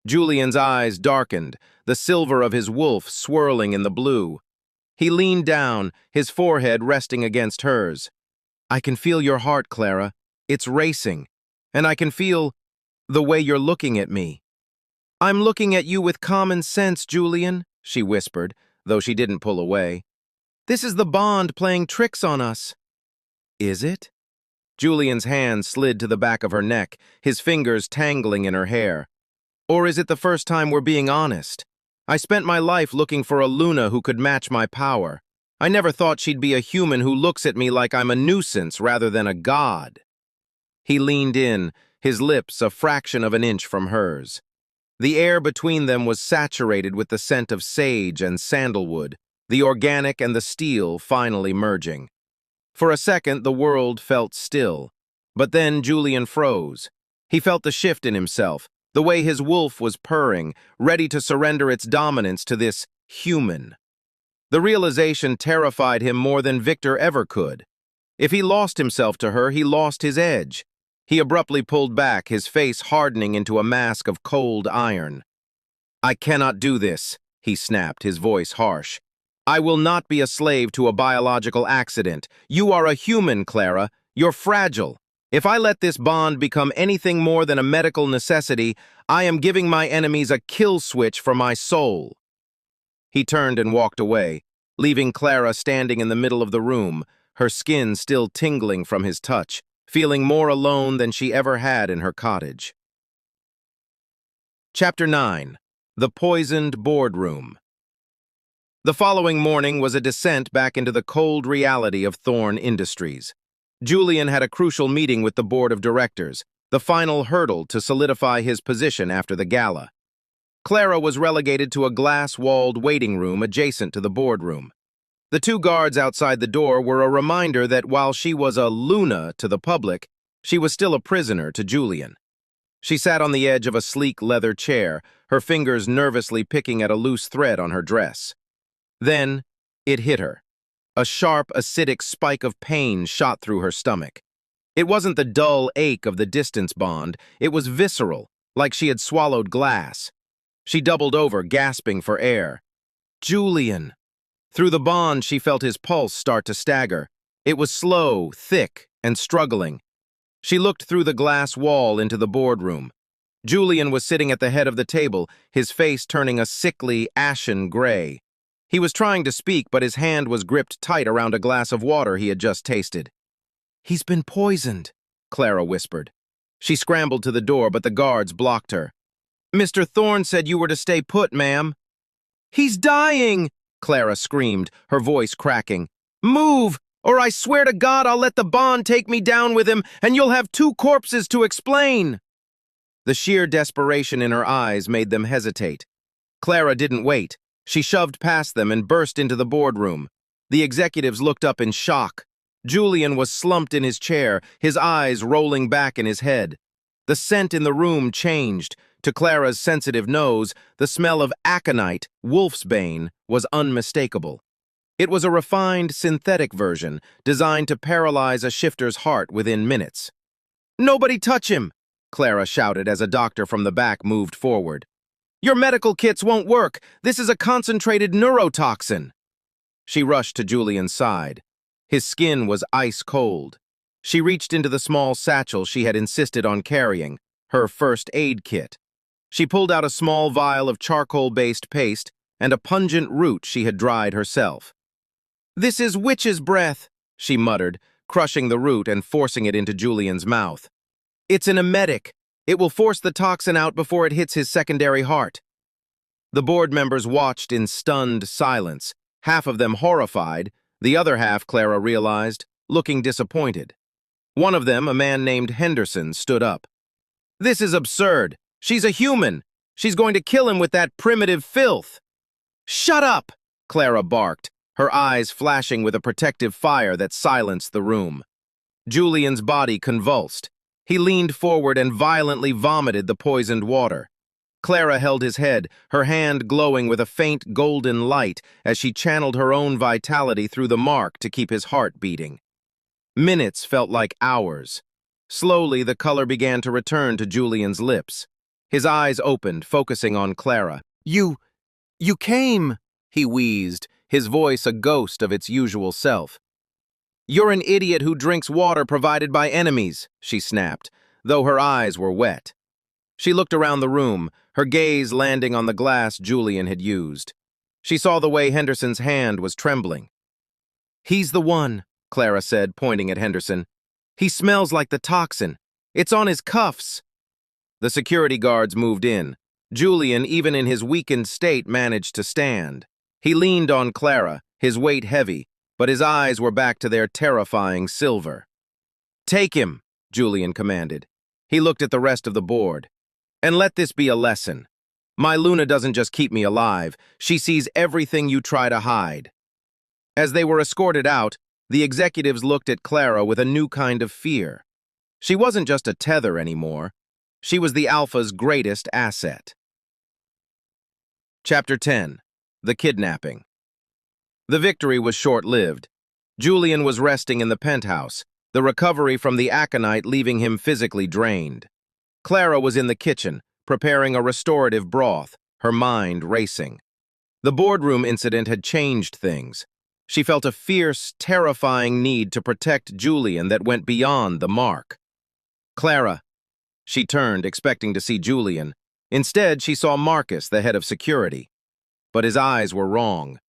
Julian's eyes darkened, the silver of his wolf swirling in the blue. He leaned down, his forehead resting against hers. "I can feel your heart, Clara. It's racing. And I can feel the way you're looking at me." "I'm looking at you with common sense, Julian," she whispered, though she didn't pull away. "This is the bond playing tricks on us." "Is it?" Julian's hand slid to the back of her neck, his fingers tangling in her hair. "Or is it the first time we're being honest? I spent my life looking for a Luna who could match my power. I never thought she'd be a human who looks at me like I'm a nuisance rather than a god." He leaned in, his lips a fraction of an inch from hers. The air between them was saturated with the scent of sage and sandalwood, the organic and the steel finally merging. For a second, the world felt still. But then Julian froze. He felt the shift in himself, the way his wolf was purring, ready to surrender its dominance to this human. The realization terrified him more than Victor ever could. If he lost himself to her, he lost his edge. He abruptly pulled back, his face hardening into a mask of cold iron. "I cannot do this," he snapped, his voice harsh. "I will not be a slave to a biological accident. You are a human, Clara. You're fragile. If I let this bond become anything more than a medical necessity, I am giving my enemies a kill switch for my soul." He turned and walked away, leaving Clara standing in the middle of the room, her skin still tingling from his touch, feeling more alone than she ever had in her cottage. Chapter 9. The Poisoned Boardroom. The following morning was a descent back into the cold reality of Thorne Industries. Julian had a crucial meeting with the board of directors, the final hurdle to solidify his position after the gala. Clara was relegated to a glass-walled waiting room adjacent to the boardroom. The two guards outside the door were a reminder that while she was a Luna to the public, she was still a prisoner to Julian. She sat on the edge of a sleek leather chair, her fingers nervously picking at a loose thread on her dress. Then, it hit her. A sharp, acidic spike of pain shot through her stomach. It wasn't the dull ache of the distance bond, it was visceral, like she had swallowed glass. She doubled over, gasping for air. Julian! Through the bond, she felt his pulse start to stagger. It was slow, thick, and struggling. She looked through the glass wall into the boardroom. Julian was sitting at the head of the table, his face turning a sickly, ashen gray. He was trying to speak, but his hand was gripped tight around a glass of water he had just tasted. "He's been poisoned," Clara whispered. She scrambled to the door, but the guards blocked her. "Mr. Thorne said you were to stay put, ma'am." "He's dying!" Clara screamed, her voice cracking. "Move, or I swear to God I'll let the bond take me down with him, and you'll have two corpses to explain." The sheer desperation in her eyes made them hesitate. Clara didn't wait. She shoved past them and burst into the boardroom. The executives looked up in shock. Julian was slumped in his chair, his eyes rolling back in his head. The scent in the room changed. To Clara's sensitive nose, the smell of aconite, wolf's bane, was unmistakable. It was a refined, synthetic version, designed to paralyze a shifter's heart within minutes. "Nobody touch him!" Clara shouted as a doctor from the back moved forward. "Your medical kits won't work. This is a concentrated neurotoxin." She rushed to Julian's side. His skin was ice cold. She reached into the small satchel she had insisted on carrying, her first aid kit. She pulled out a small vial of charcoal-based paste and a pungent root she had dried herself. "This is witch's breath," she muttered, crushing the root and forcing it into Julian's mouth. "It's an emetic. It will force the toxin out before it hits his secondary heart." The board members watched in stunned silence, half of them horrified, the other half, Clara realized, looking disappointed. One of them, a man named Henderson, stood up. "This is absurd. She's a human. She's going to kill him with that primitive filth." "Shut up!" Clara barked, her eyes flashing with a protective fire that silenced the room. Julian's body convulsed. He leaned forward and violently vomited the poisoned water. Clara held his head, her hand glowing with a faint golden light as she channeled her own vitality through the mark to keep his heart beating. Minutes felt like hours. Slowly, the color began to return to Julian's lips. His eyes opened, focusing on Clara. You came," he wheezed, his voice a ghost of its usual self. "You're an idiot who drinks water provided by enemies," she snapped, though her eyes were wet. She looked around the room, her gaze landing on the glass Julian had used. She saw the way Henderson's hand was trembling. "He's the one," Clara said, pointing at Henderson. "He smells like the toxin. It's on his cuffs." The security guards moved in. Julian, even in his weakened state, managed to stand. He leaned on Clara, his weight heavy, but his eyes were back to their terrifying silver. "Take him," Julian commanded. He looked at the rest of the board. "And let this be a lesson. My Luna doesn't just keep me alive, she sees everything you try to hide." As they were escorted out, the executives looked at Clara with a new kind of fear. She wasn't just a tether anymore. She was the Alpha's greatest asset. Chapter 10. The Kidnapping. The victory was short-lived. Julian was resting in the penthouse, the recovery from the aconite leaving him physically drained. Clara was in the kitchen, preparing a restorative broth, her mind racing. The boardroom incident had changed things. She felt a fierce, terrifying need to protect Julian that went beyond the mark. "Clara." She turned, expecting to see Julian. Instead, she saw Marcus, the head of security. But his eyes were wrong.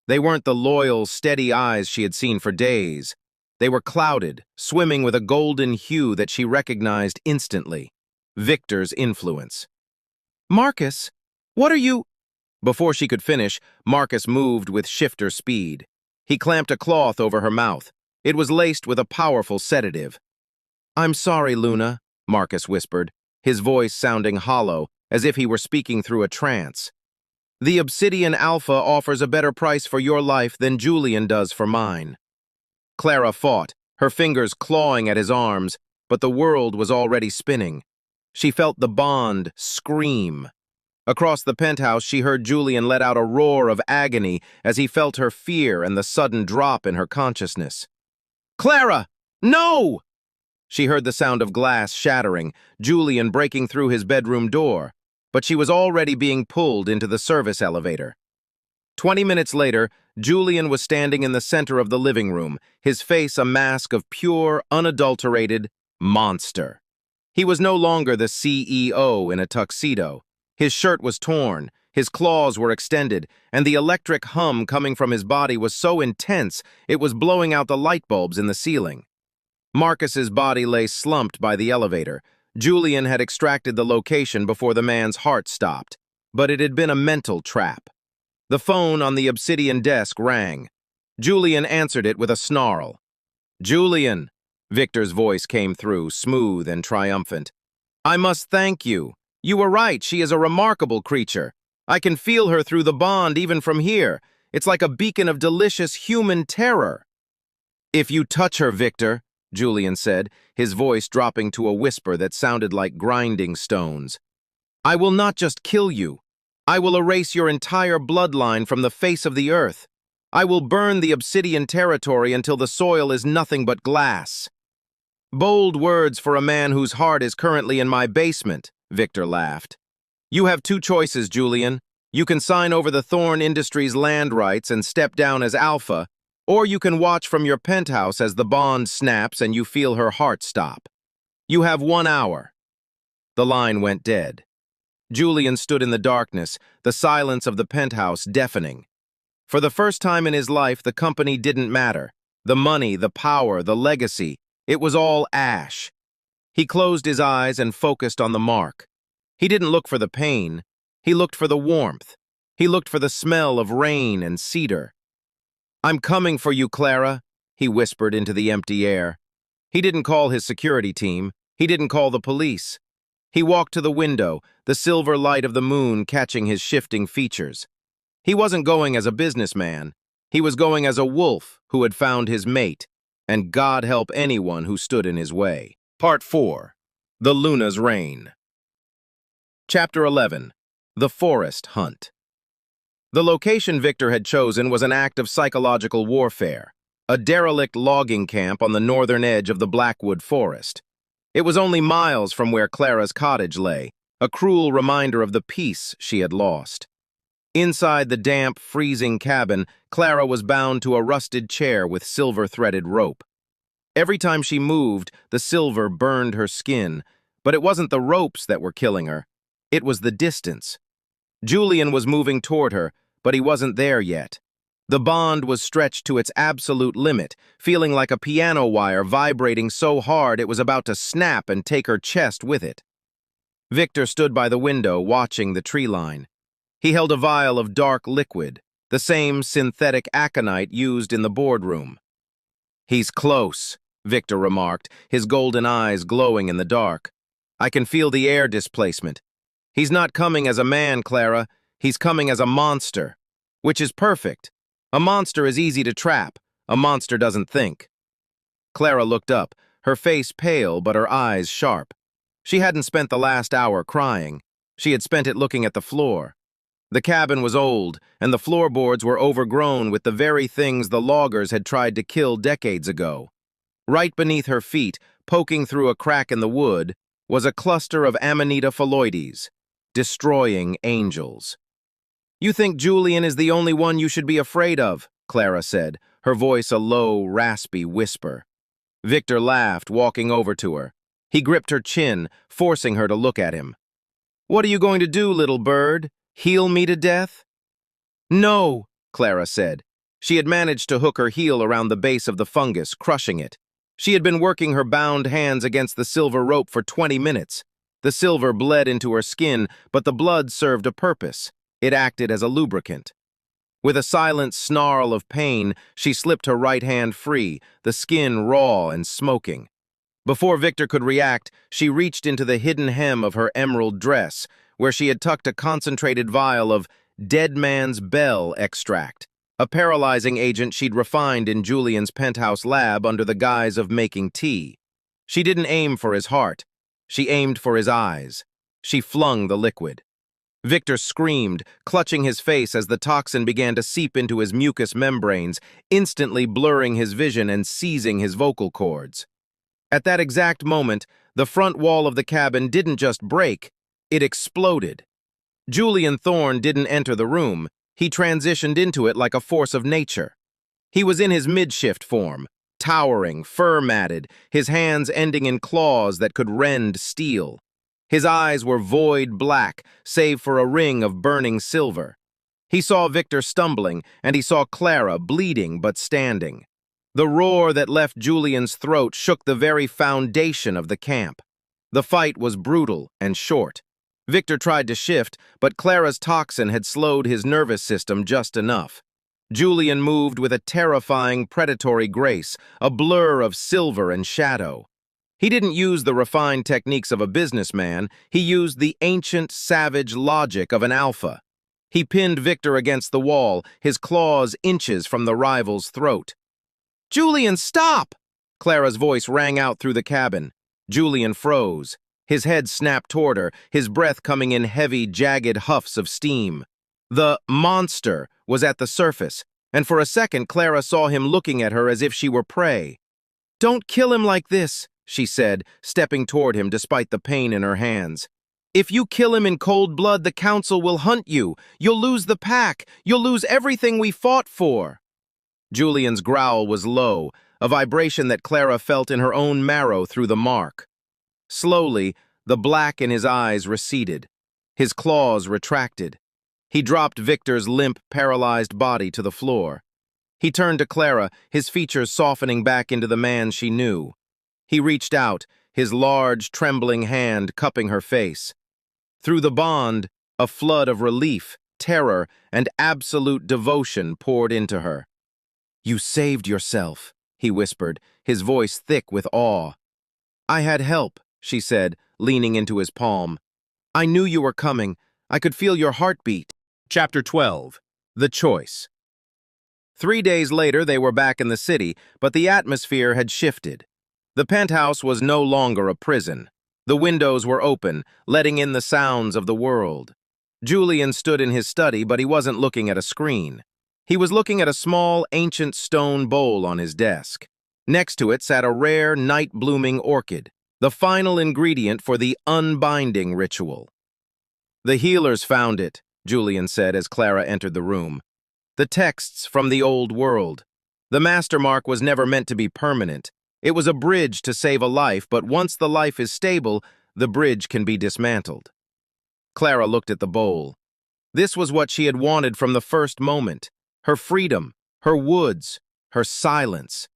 They weren't the loyal, steady eyes she had seen for days. They were clouded, swimming with a golden hue that she recognized instantly. Victor's influence. "Marcus, what are you—" Before she could finish, Marcus moved with shifter speed. He clamped a cloth over her mouth. It was laced with a powerful sedative. "I'm sorry, Luna," Marcus whispered, his voice sounding hollow, as if he were speaking through a trance. "The Obsidian Alpha offers a better price for your life than Julian does for mine." Clara fought, her fingers clawing at his arms, but the world was already spinning. She felt the bond scream. Across the penthouse, she heard Julian let out a roar of agony as he felt her fear and the sudden drop in her consciousness. "Clara! No!" She heard the sound of glass shattering, Julian breaking through his bedroom door, but she was already being pulled into the service elevator. 20 minutes later, Julian was standing in the center of the living room, his face a mask of pure, unadulterated monster. He was no longer the CEO in a tuxedo. His shirt was torn, his claws were extended, and the electric hum coming from his body was so intense it was blowing out the light bulbs in the ceiling. Marcus's body lay slumped by the elevator. Julian had extracted the location before the man's heart stopped, but it had been a mental trap. The phone on the obsidian desk rang. Julian answered it with a snarl. "Julian," Victor's voice came through, smooth and triumphant. "I must thank you. You were right, she is a remarkable creature. I can feel her through the bond even from here. It's like a beacon of delicious human terror." "If you touch her, Victor," Julian said, his voice dropping to a whisper that sounded like grinding stones, "I will not just kill you. I will erase your entire bloodline from the face of the earth. I will burn the obsidian territory until the soil is nothing but glass." "Bold words for a man whose heart is currently in my basement," Victor laughed. "You have two choices, Julian. You can sign over the Thorn Industries land rights and step down as Alpha, or you can watch from your penthouse as the bond snaps and you feel her heart stop. You have 1 hour." The line went dead. Julian stood in the darkness, the silence of the penthouse deafening. For the first time in his life, the company didn't matter. The money, the power, the legacy, it was all ash. He closed his eyes and focused on the mark. He didn't look for the pain. He looked for the warmth. He looked for the smell of rain and cedar. "I'm coming for you, Clara," he whispered into the empty air. He didn't call his security team. He didn't call the police. He walked to the window, the silver light of the moon catching his shifting features. He wasn't going as a businessman. He was going as a wolf who had found his mate, and God help anyone who stood in his way. Part 4. The Luna's Reign. Chapter 11. The Forest Hunt. The location Victor had chosen was an act of psychological warfare, a derelict logging camp on the northern edge of the Blackwood Forest. It was only miles from where Clara's cottage lay, a cruel reminder of the peace she had lost. Inside the damp, freezing cabin, Clara was bound to a rusted chair with silver-threaded rope. Every time she moved, the silver burned her skin, but it wasn't the ropes that were killing her. It was the distance. Julian was moving toward her, but he wasn't there yet. The bond was stretched to its absolute limit, feeling like a piano wire vibrating so hard it was about to snap and take her chest with it. Victor stood by the window, watching the tree line. He held a vial of dark liquid, the same synthetic aconite used in the boardroom. "He's close," Victor remarked, his golden eyes glowing in the dark. "I can feel the air displacement. He's not coming as a man, Clara. He's coming as a monster. Which is perfect. A monster is easy to trap. A monster doesn't think. Clara looked up, her face pale but her eyes sharp. She hadn't spent the last hour crying. She had spent it looking at the floor. The cabin was old, and the floorboards were overgrown with the very things the loggers had tried to kill decades ago. Right beneath her feet, poking through a crack in the wood, was a cluster of Amanita phalloides, destroying angels. "You think Julian is the only one you should be afraid of," Clara said, her voice a low, raspy whisper. Victor laughed, walking over to her. He gripped her chin, forcing her to look at him. "What are you going to do, little bird? Heal me to death?" "No," Clara said. She had managed to hook her heel around the base of the fungus, crushing it. She had been working her bound hands against the silver rope for 20 minutes. The silver bled into her skin, but the blood served a purpose. It acted as a lubricant. With a silent snarl of pain, she slipped her right hand free, the skin raw and smoking. Before Victor could react, she reached into the hidden hem of her emerald dress, where she had tucked a concentrated vial of dead man's bell extract, a paralyzing agent she'd refined in Julian's penthouse lab under the guise of making tea. She didn't aim for his heart. She aimed for his eyes. She flung the liquid. Victor screamed, clutching his face as the toxin began to seep into his mucous membranes, instantly blurring his vision and seizing his vocal cords. At that exact moment, the front wall of the cabin didn't just break, it exploded. Julian Thorne didn't enter the room. He transitioned into it like a force of nature. He was in his midshift form, towering, fur-matted, his hands ending in claws that could rend steel. His eyes were void black, save for a ring of burning silver. He saw Victor stumbling, and he saw Clara bleeding but standing. The roar that left Julian's throat shook the very foundation of the camp. The fight was brutal and short. Victor tried to shift, but Clara's toxin had slowed his nervous system just enough. Julian moved with a terrifying predatory grace, a blur of silver and shadow. He didn't use the refined techniques of a businessman, he used the ancient, savage logic of an alpha. He pinned Victor against the wall, his claws inches from the rival's throat. "Julian, stop!" Clara's voice rang out through the cabin. Julian froze. His head snapped toward her, his breath coming in heavy, jagged huffs of steam. The monster was at the surface, and for a second Clara saw him looking at her as if she were prey. "Don't kill him like this," she said, stepping toward him despite the pain in her hands. "If you kill him in cold blood, the council will hunt you. You'll lose the pack. You'll lose everything we fought for." Julian's growl was low, a vibration that Clara felt in her own marrow through the mark. Slowly, the black in his eyes receded. His claws retracted. He dropped Victor's limp, paralyzed body to the floor. He turned to Clara, his features softening back into the man she knew. He reached out, his large, trembling hand cupping her face. Through the bond, a flood of relief, terror, and absolute devotion poured into her. "You saved yourself," he whispered, his voice thick with awe. "I had help," she said, leaning into his palm. "I knew you were coming. I could feel your heartbeat." Chapter 12. The Choice. 3 days later, they were back in the city, but the atmosphere had shifted. The penthouse was no longer a prison. The windows were open, letting in the sounds of the world. Julian stood in his study, but he wasn't looking at a screen. He was looking at a small, ancient stone bowl on his desk. Next to it sat a rare, night-blooming orchid, the final ingredient for the unbinding ritual. "The healers found it," Julian said as Clara entered the room. "The texts from the old world. The mastermark was never meant to be permanent. It was a bridge to save a life, but once the life is stable, the bridge can be dismantled." Clara looked at the bowl. This was what she had wanted from the first moment. Her freedom, her woods, her silence.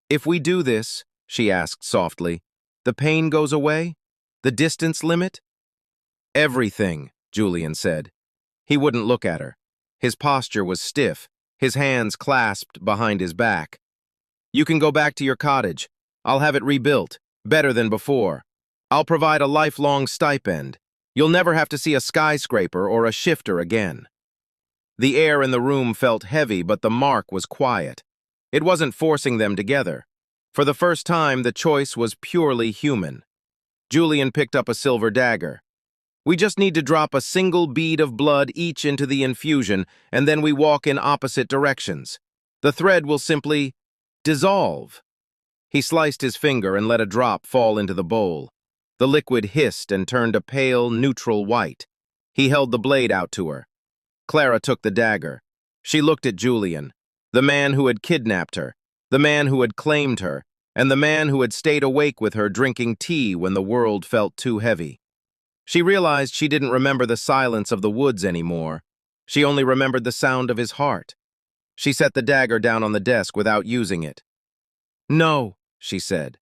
"If we do this," she asked softly, "the pain goes away? The distance limit?" "Everything," Julian said. He wouldn't look at her. His posture was stiff, his hands clasped behind his back. "You can go back to your cottage. I'll have it rebuilt, better than before. I'll provide a lifelong stipend. You'll never have to see a skyscraper or a shifter again." The air in the room felt heavy, but the mark was quiet. It wasn't forcing them together. For the first time, the choice was purely human. Julian picked up a silver dagger. "We just need to drop a single bead of blood each into the infusion, and then we walk in opposite directions. The thread will simply dissolve." He sliced his finger and let a drop fall into the bowl. The liquid hissed and turned a pale, neutral white. He held the blade out to her. Clara took the dagger. She looked at Julian, the man who had kidnapped her, the man who had claimed her, and the man who had stayed awake with her drinking tea when the world felt too heavy. She realized she didn't remember the silence of the woods anymore. She only remembered the sound of his heart. She set the dagger down on the desk without using it. "No," she said.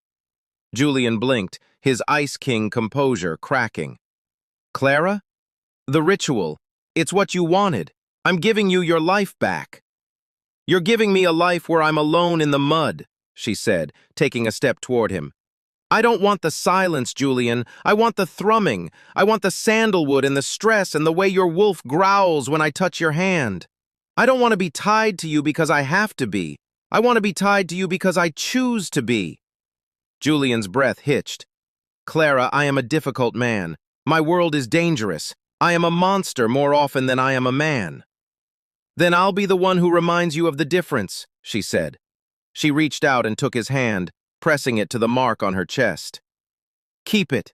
Julian blinked, his Ice King composure cracking. "Clara? The ritual. It's what you wanted. I'm giving you your life back." "You're giving me a life where I'm alone in the mud," she said, taking a step toward him. "I don't want the silence, Julian. I want the thrumming. I want the sandalwood and the stress and the way your wolf growls when I touch your hand. I don't want to be tied to you because I have to be. I want to be tied to you because I choose to be." Julian's breath hitched. "Clara, I am a difficult man. My world is dangerous. I am a monster more often than I am a man." "Then I'll be the one who reminds you of the difference," she said. She reached out and took his hand, pressing it to the mark on her chest. "Keep it.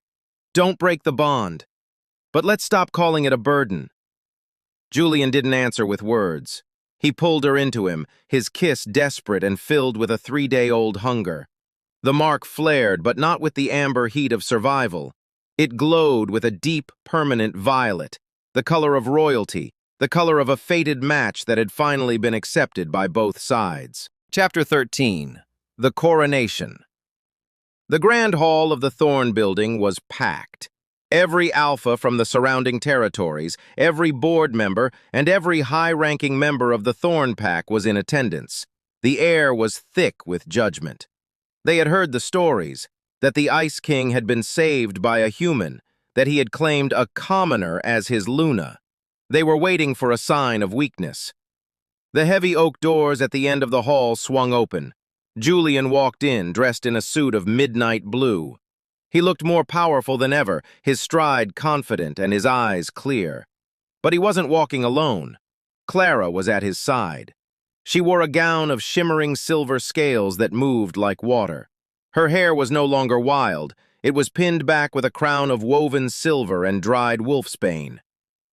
Don't break the bond. But let's stop calling it a burden." Julian didn't answer with words. He pulled her into him, his kiss desperate and filled with a 3-day-old hunger. The mark flared, but not with the amber heat of survival. It glowed with a deep, permanent violet, the color of royalty, the color of a fated match that had finally been accepted by both sides. Chapter 13. The Coronation. The grand hall of the Thorn Building was packed. Every alpha from the surrounding territories, every board member, and every high-ranking member of the Thorn Pack was in attendance. The air was thick with judgment. They had heard the stories, that the Ice King had been saved by a human, that he had claimed a commoner as his Luna. They were waiting for a sign of weakness. The heavy oak doors at the end of the hall swung open. Julian walked in, dressed in a suit of midnight blue. He looked more powerful than ever, his stride confident and his eyes clear. But he wasn't walking alone. Clara was at his side. She wore a gown of shimmering silver scales that moved like water. Her hair was no longer wild. It was pinned back with a crown of woven silver and dried wolfsbane.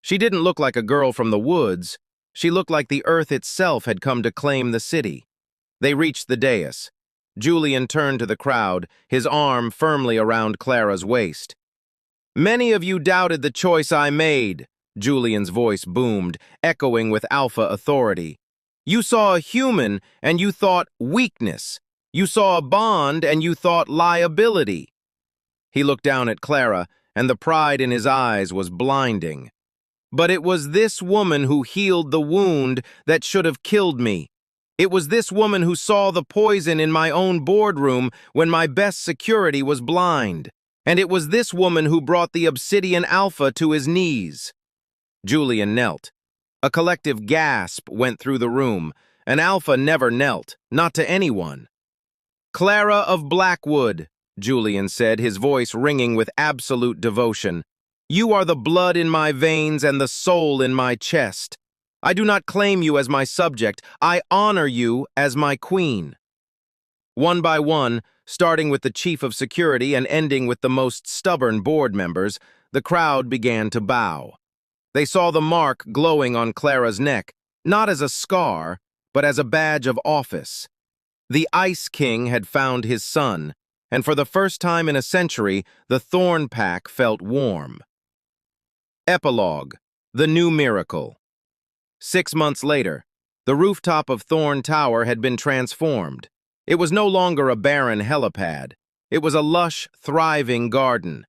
She didn't look like a girl from the woods. She looked like the earth itself had come to claim the city. They reached the dais. Julian turned to the crowd, his arm firmly around Clara's waist. "Many of you doubted the choice I made," Julian's voice boomed, echoing with alpha authority. "You saw a human and you thought weakness. You saw a bond and you thought liability." He looked down at Clara, and the pride in his eyes was blinding. "But it was this woman who healed the wound that should have killed me. It was this woman who saw the poison in my own boardroom when my best security was blind. And it was this woman who brought the obsidian alpha to his knees." Julian knelt. A collective gasp went through the room. An alpha never knelt, not to anyone. "Clara of Blackwood," Julian said, his voice ringing with absolute devotion. "You are the blood in my veins and the soul in my chest. I do not claim you as my subject. I honor you as my queen." One by one, starting with the chief of security and ending with the most stubborn board members, the crowd began to bow. They saw the mark glowing on Clara's neck, not as a scar, but as a badge of office. The Ice King had found his son, and for the first time in a century, the Thorn Pack felt warm. Epilogue: The New Miracle. 6 months later, the rooftop of Thorn Tower had been transformed. It was no longer a barren helipad. It was a lush, thriving garden.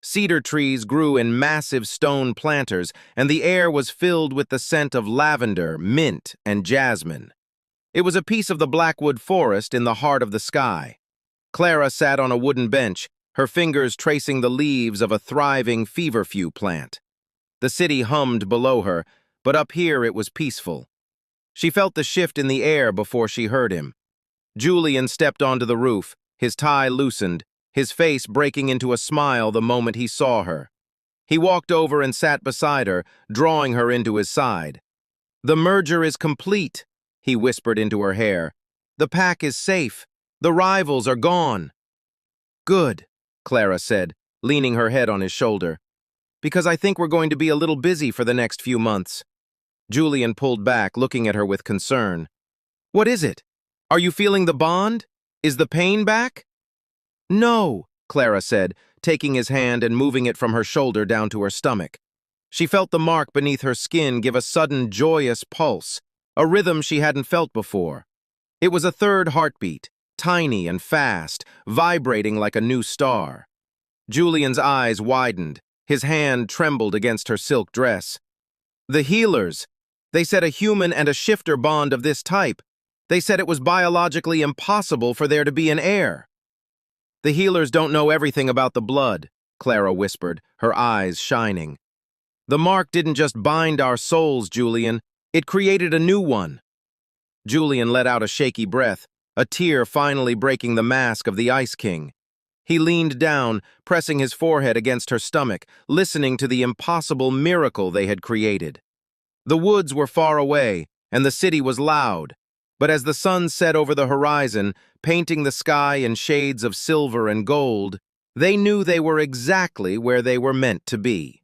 Cedar trees grew in massive stone planters, and the air was filled with the scent of lavender, mint, and jasmine. It was a piece of the Blackwood Forest in the heart of the sky. Clara sat on a wooden bench, her fingers tracing the leaves of a thriving feverfew plant. The city hummed below her, but up here it was peaceful. She felt the shift in the air before she heard him. Julian stepped onto the roof, his tie loosened, his face breaking into a smile the moment he saw her. He walked over and sat beside her, drawing her into his side. "The merger is complete," he whispered into her hair. "The pack is safe. The rivals are gone." "Good," Clara said, leaning her head on his shoulder. "Because I think we're going to be a little busy for the next few months." Julian pulled back, looking at her with concern. "What is it? Are you feeling the bond? Is the pain back?" "No," Clara said, taking his hand and moving it from her shoulder down to her stomach. She felt the mark beneath her skin give a sudden joyous pulse, a rhythm she hadn't felt before. It was a third heartbeat, tiny and fast, vibrating like a new star. Julian's eyes widened. His hand trembled against her silk dress. "The healers! They said a human and a shifter bond of this type. They said it was biologically impossible for there to be an heir." "The healers don't know everything about the blood," Clara whispered, her eyes shining. "The mark didn't just bind our souls, Julian. It created a new one." Julian let out a shaky breath, a tear finally breaking the mask of the Ice King. He leaned down, pressing his forehead against her stomach, listening to the impossible miracle they had created. The woods were far away, and the city was loud, but as the sun set over the horizon, painting the sky in shades of silver and gold, they knew they were exactly where they were meant to be.